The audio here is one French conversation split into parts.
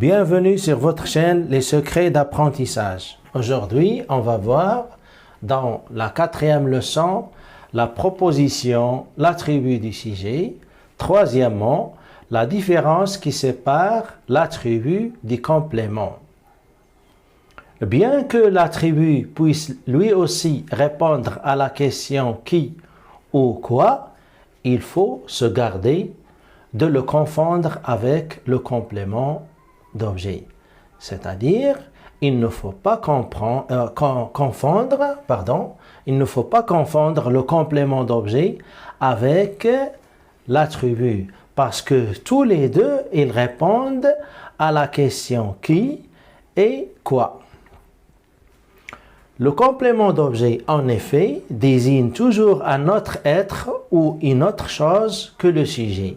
Bienvenue sur votre chaîne Les Secrets d'apprentissage. Aujourd'hui, on va voir dans la 4e leçon la proposition, l'attribut du sujet. Troisièmement, la différence qui sépare l'attribut du complément. Bien que l'attribut puisse lui aussi répondre à la question qui ou quoi, il faut se garder de le confondre avec le complément d'objet. C'est-à-dire, il ne faut pas confondre le complément d'objet avec l'attribut, parce que tous les deux, ils répondent à la question qui et quoi. Le complément d'objet, en effet, désigne toujours un autre être ou une autre chose que le sujet.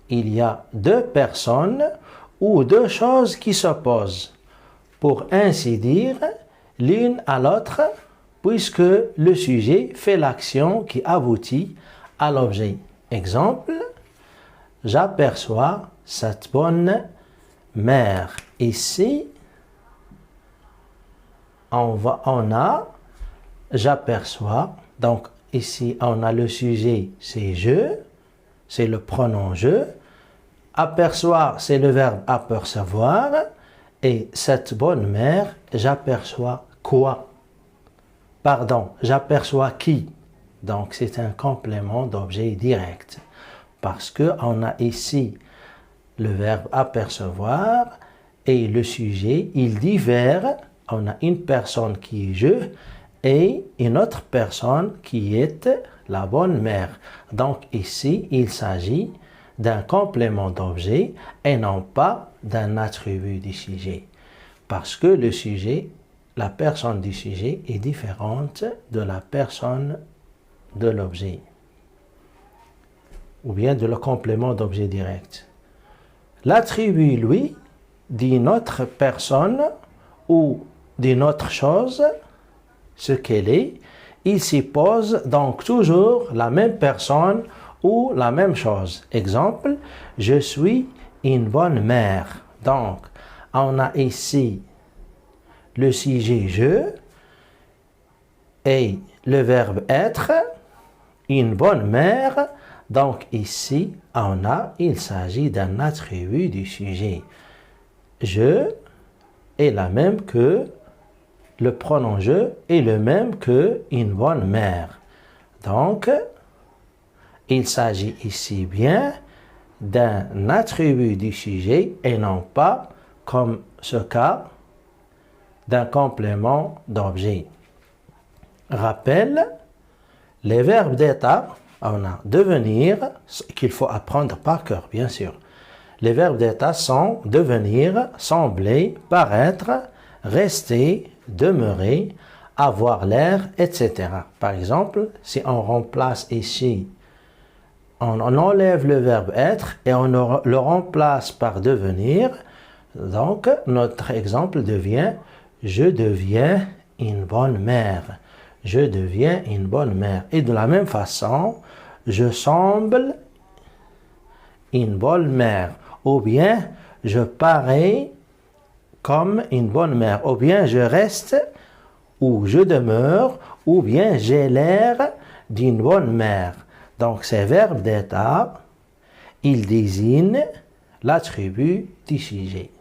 Il y a deux personnes ou deux choses qui s'opposent, pour ainsi dire, l'une à l'autre, puisque le sujet fait l'action qui aboutit à l'objet. Exemple, j'aperçois cette bonne mère. Ici, j'aperçois, donc ici on a le sujet, c'est je, c'est le pronom je. Apercevoir, c'est le verbe apercevoir. Et cette bonne mère, j'aperçois quoi? Pardon, j'aperçois qui? Donc c'est un complément d'objet direct. Parce qu'on a ici le verbe apercevoir et le sujet, il diffère. On a une personne qui est je et une autre personne qui est la bonne mère. Donc ici, il s'agit d'un complément d'objet et non pas d'un attribut du sujet. Parce que le sujet, la personne du sujet est différente de la personne de l'objet. Ou bien de le complément d'objet direct. L'attribut, lui, d'une autre personne ou d'une autre chose, ce qu'elle est, il suppose donc toujours la même personne ou la même chose. Exemple, je suis une bonne mère. Donc, on a ici le sujet je et le verbe être, une bonne mère. Donc ici, il s'agit d'un attribut du sujet. Je est la même que le pronom je est le même que une bonne mère. Donc, il s'agit ici bien d'un attribut du sujet et non pas, comme ce cas, d'un complément d'objet. Rappel, les verbes d'état, on a devenir, qu'il faut apprendre par cœur, bien sûr. Les verbes d'état sont devenir, sembler, paraître, rester, demeurer, avoir l'air, etc. Par exemple, si on remplace ici, on enlève le verbe être et on le remplace par devenir, donc notre exemple devient je deviens une bonne mère. Je deviens une bonne mère. Et de la même façon, je semble une bonne mère. Ou bien, je parais comme une bonne mère. Ou bien, je reste ou je demeure. Ou bien, j'ai l'air d'une bonne mère. Donc, ces verbes d'état, ils désignent l'attribut du sujet.